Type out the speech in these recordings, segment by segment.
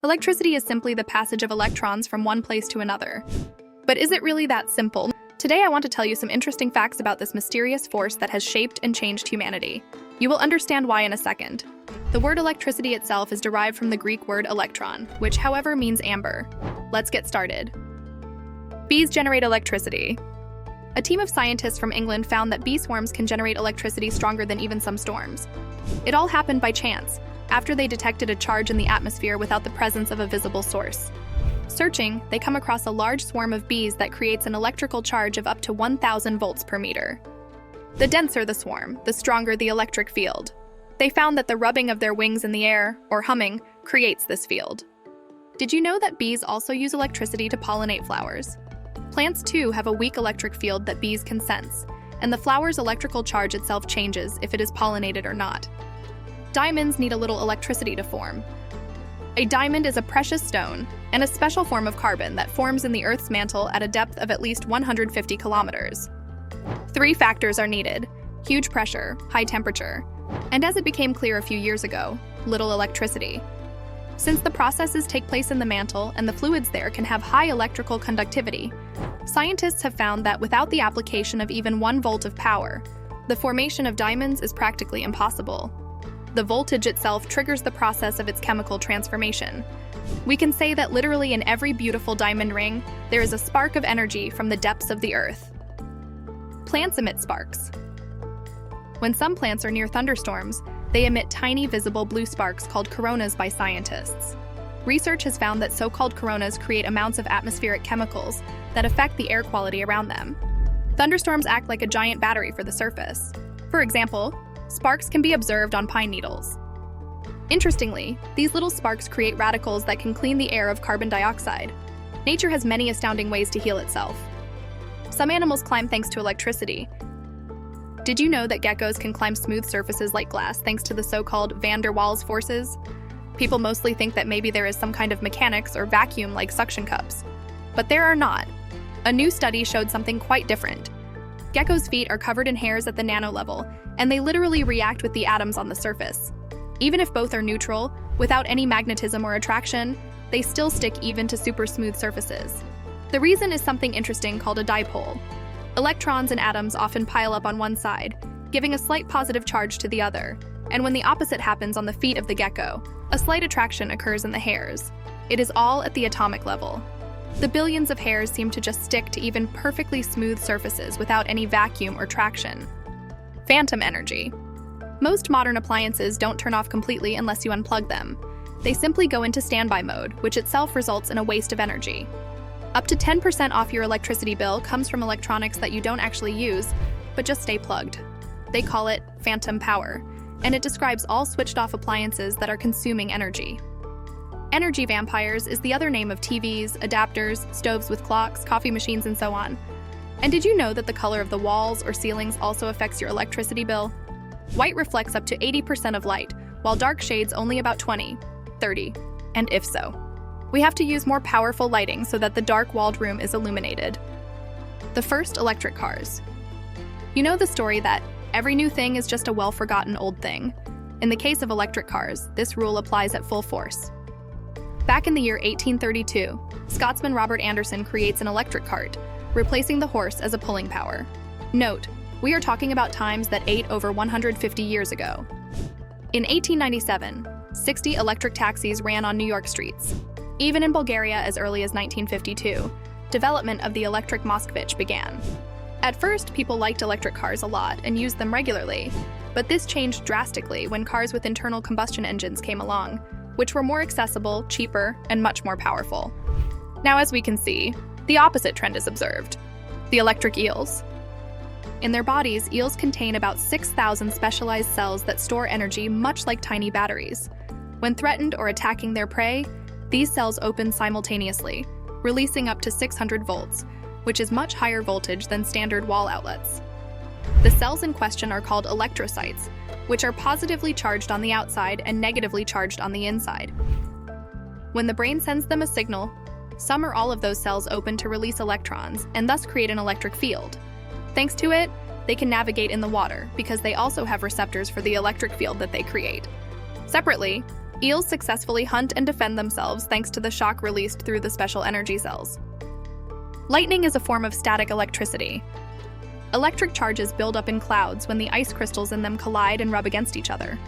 Electricity is simply the passage of electrons from one place to another. But is it really that simple? Today I want to tell you some interesting facts about this mysterious force that has shaped and changed humanity. You will understand why in a second. The word electricity itself is derived from the Greek word electron, which however means amber. Let's get started. Bees generate electricity. A team of scientists from England found that bee swarms can generate electricity stronger than even some storms. It all happened by chance, after they detected a charge in the atmosphere without the presence of a visible source. Searching, they come across a large swarm of bees that creates an electrical charge of up to 1,000 volts per meter. The denser the swarm, the stronger the electric field. They found that the rubbing of their wings in the air, or humming, creates this field. Did you know that bees also use electricity to pollinate flowers? Plants too have a weak electric field that bees can sense, and the flower's electrical charge itself changes if it is pollinated or not. Diamonds need a little electricity to form. A diamond is a precious stone and a special form of carbon that forms in the Earth's mantle at a depth of at least 150 kilometers. 3 factors are needed: huge pressure, high temperature, and as it became clear a few years ago, little electricity. Since the processes take place in the mantle and the fluids there can have high electrical conductivity, scientists have found that without the application of even 1 volt of power, the formation of diamonds is practically impossible. The voltage itself triggers the process of its chemical transformation. We can say that literally in every beautiful diamond ring, there is a spark of energy from the depths of the earth. Plants emit sparks. When some plants are near thunderstorms, they emit tiny visible blue sparks called coronas by scientists. Research has found that so-called coronas create amounts of atmospheric chemicals that affect the air quality around them. Thunderstorms act like a giant battery for the surface. For example, sparks can be observed on pine needles. Interestingly, these little sparks create radicals that can clean the air of carbon dioxide. Nature has many astounding ways to heal itself. Some animals climb thanks to electricity. Did you know that geckos can climb smooth surfaces like glass thanks to the so-called van der Waals forces? People mostly think that maybe there is some kind of mechanics or vacuum like suction cups. But there are not. A new study showed something quite different. Geckos' feet are covered in hairs at the nano level, and they literally react with the atoms on the surface. Even if both are neutral, without any magnetism or attraction, they still stick even to super smooth surfaces. The reason is something interesting called a dipole. Electrons and atoms often pile up on one side, giving a slight positive charge to the other, and when the opposite happens on the feet of the gecko, a slight attraction occurs in the hairs. It is all at the atomic level. The billions of hairs seem to just stick to even perfectly smooth surfaces without any vacuum or traction. Phantom energy. Most modern appliances don't turn off completely unless you unplug them. They simply go into standby mode, which itself results in a waste of energy. Up to 10% off your electricity bill comes from electronics that you don't actually use, but just stay plugged. They call it phantom power, and it describes all switched-off appliances that are consuming energy. Energy vampires is the other name of TVs, adapters, stoves with clocks, coffee machines, and so on. And did you know that the color of the walls or ceilings also affects your electricity bill? White reflects up to 80% of light, while dark shades only about 20, 30, and if so. We have to use more powerful lighting so that the dark-walled room is illuminated. The first electric cars. You know the story that every new thing is just a well-forgotten old thing. In the case of electric cars, this rule applies at full force. Back in the year 1832, Scotsman Robert Anderson creates an electric cart, replacing the horse as a pulling power. Note, we are talking about times that ate over 150 years ago. In 1897, 60 electric taxis ran on New York streets. Even in Bulgaria as early as 1952, development of the electric Moskvich began. At first, people liked electric cars a lot and used them regularly, but this changed drastically when cars with internal combustion engines came along, which were more accessible, cheaper, and much more powerful. Now, as we can see, the opposite trend is observed: the electric eels. In their bodies, eels contain about 6,000 specialized cells that store energy much like tiny batteries. When threatened or attacking their prey, these cells open simultaneously, releasing up to 600 volts, which is much higher voltage than standard wall outlets. The cells in question are called electrocytes, which are positively charged on the outside and negatively charged on the inside. When the brain sends them a signal, some or all of those cells open to release electrons and thus create an electric field. Thanks to it, they can navigate in the water because they also have receptors for the electric field that they create. Separately, Eels successfully hunt and defend themselves thanks to the shock released through the special energy cells. Lightning is a form of static electricity. Electric charges build up in clouds when the ice crystals in them collide and rub against each other.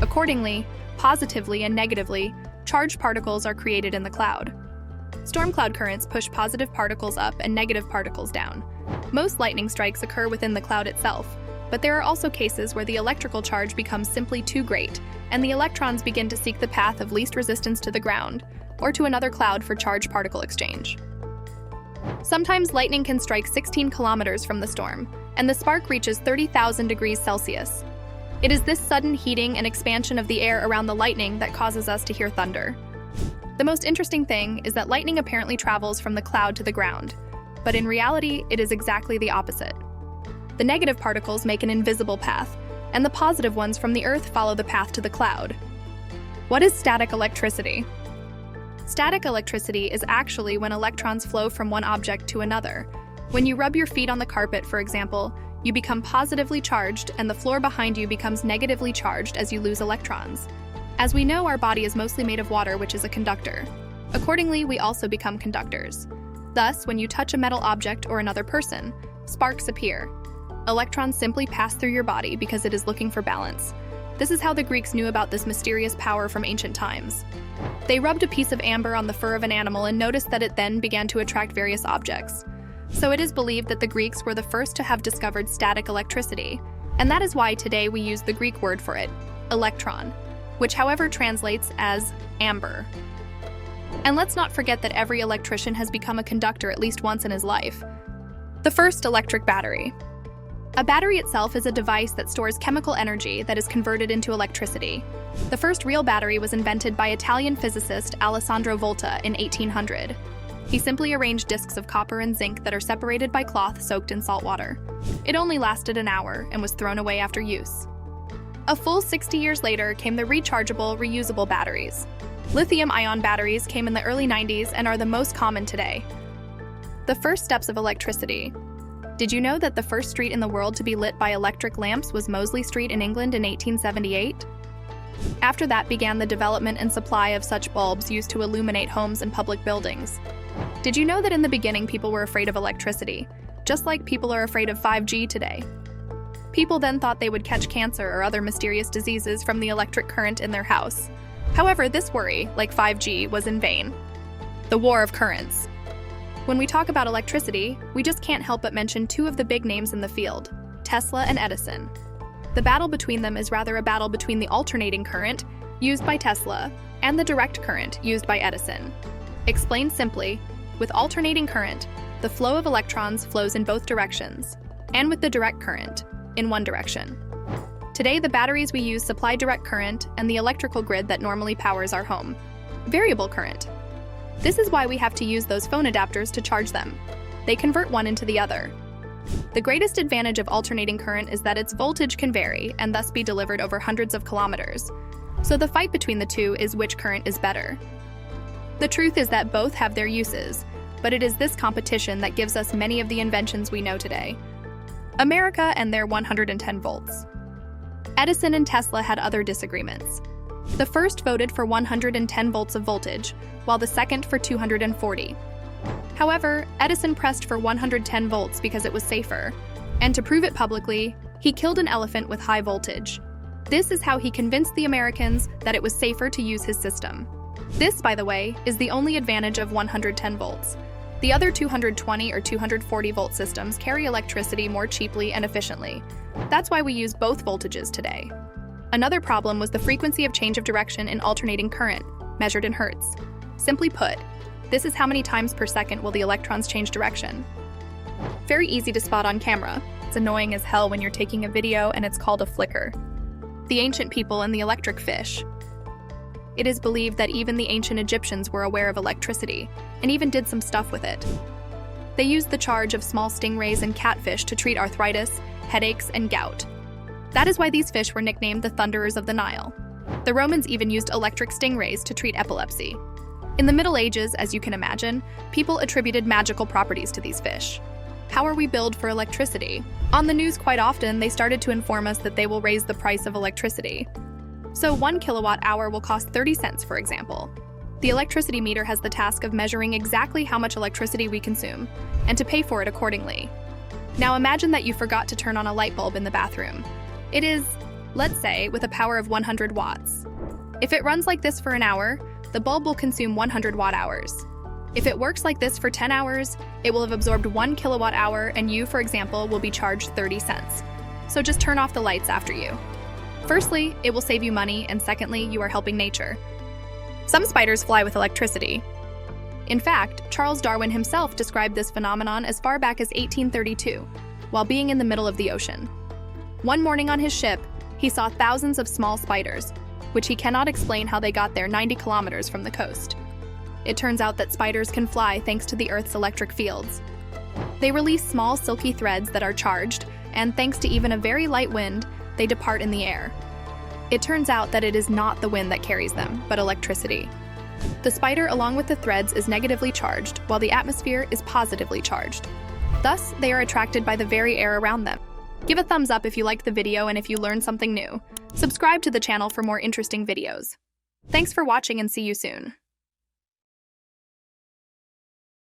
Accordingly, positively and negatively, charged particles are created in the cloud. Storm cloud currents push positive particles up and negative particles down. Most lightning strikes occur within the cloud itself, but there are also cases where the electrical charge becomes simply too great, and the electrons begin to seek the path of least resistance to the ground, or to another cloud for charged particle exchange. Sometimes lightning can strike 16 kilometers from the storm, and the spark reaches 30,000 degrees Celsius. It is this sudden heating and expansion of the air around the lightning that causes us to hear thunder. The most interesting thing is that lightning apparently travels from the cloud to the ground, but in reality, it is exactly the opposite. The negative particles make an invisible path, and the positive ones from the Earth follow the path to the cloud. What is static electricity? Static electricity is actually when electrons flow from one object to another. When you rub your feet on the carpet, for example, you become positively charged and the floor behind you becomes negatively charged as you lose electrons. As we know, our body is mostly made of water, which is a conductor. Accordingly, we also become conductors. Thus, when you touch a metal object or another person, sparks appear. Electrons simply pass through your body because it is looking for balance. This is how the Greeks knew about this mysterious power from ancient times. They rubbed a piece of amber on the fur of an animal and noticed that it then began to attract various objects. So it is believed that the Greeks were the first to have discovered static electricity, and that is why today we use the Greek word for it, electron, which however translates as amber. And let's not forget that every electrician has become a conductor at least once in his life. The first electric battery. A battery itself is a device that stores chemical energy that is converted into electricity. The first real battery was invented by Italian physicist Alessandro Volta in 1800. He simply arranged discs of copper and zinc that are separated by cloth soaked in salt water. It only lasted an hour and was thrown away after use. A full 60 years later came the rechargeable, reusable batteries. Lithium-ion batteries came in the early 90s and are the most common today. The first steps of electricity. Did you know that the first street in the world to be lit by electric lamps was Mosley Street in England in 1878? After that began the development and supply of such bulbs used to illuminate homes and public buildings. Did you know that in the beginning people were afraid of electricity, just like people are afraid of 5G today? People then thought they would catch cancer or other mysterious diseases from the electric current in their house. However, this worry, like 5G, was in vain. The war of currents. When we talk about electricity, we just can't help but mention two of the big names in the field, Tesla and Edison. The battle between them is rather a battle between the alternating current, used by Tesla, and the direct current, used by Edison. Explained simply, with alternating current, the flow of electrons flows in both directions, and with the direct current, in one direction. Today, the batteries we use supply direct current and the electrical grid that normally powers our home. Variable current. This is why we have to use those phone adapters to charge them. They convert one into the other. The greatest advantage of alternating current is that its voltage can vary and thus be delivered over hundreds of kilometers. So the fight between the two is which current is better. The truth is that both have their uses, but it is this competition that gives us many of the inventions we know today. America and their 110 volts. Edison and Tesla had other disagreements. The first voted for 110 volts of voltage, while the second for 240. However, Edison pressed for 110 volts because it was safer, and to prove it publicly, he killed an elephant with high voltage. This is how he convinced the Americans that it was safer to use his system. This, by the way, is the only advantage of 110 volts. The other 220 or 240 volt systems carry electricity more cheaply and efficiently. That's why we use both voltages today. Another problem was the frequency of change of direction in alternating current, measured in hertz. Simply put, this is how many times per second will the electrons change direction. Very easy to spot on camera. It's annoying as hell when you're taking a video and it's called a flicker. The ancient people and the electric fish. It is believed that even the ancient Egyptians were aware of electricity, and even did some stuff with it. They used the charge of small stingrays and catfish to treat arthritis, headaches, and gout. That is why these fish were nicknamed the Thunderers of the Nile. The Romans even used electric stingrays to treat epilepsy. In the Middle Ages, as you can imagine, people attributed magical properties to these fish. How are we billed for electricity? On the news quite often, they started to inform us that they will raise the price of electricity. So 1 kilowatt hour will cost 30 cents, for example. The electricity meter has the task of measuring exactly how much electricity we consume, and to pay for it accordingly. Now imagine that you forgot to turn on a light bulb in the bathroom. It is, let's say, with a power of 100 watts. If it runs like this for an hour, the bulb will consume 100 watt-hours. If it works like this for 10 hours, it will have absorbed 1 kilowatt hour, and you, for example, will be charged 30 cents. So just turn off the lights after you. Firstly, it will save you money, and secondly, you are helping nature. Some spiders fly with electricity. In fact, Charles Darwin himself described this phenomenon as far back as 1832, while being in the middle of the ocean. One morning on his ship, he saw thousands of small spiders, which he cannot explain how they got there 90 kilometers from the coast. It turns out that spiders can fly thanks to the Earth's electric fields. They release small silky threads that are charged, and thanks to even a very light wind, they depart in the air. It turns out that it is not the wind that carries them, but electricity. The spider, along with the threads, is negatively charged, while the atmosphere is positively charged. Thus, they are attracted by the very air around them. Give a thumbs up if you liked the video and if you learned something new. Subscribe to the channel for more interesting videos. Thanks for watching and see you soon.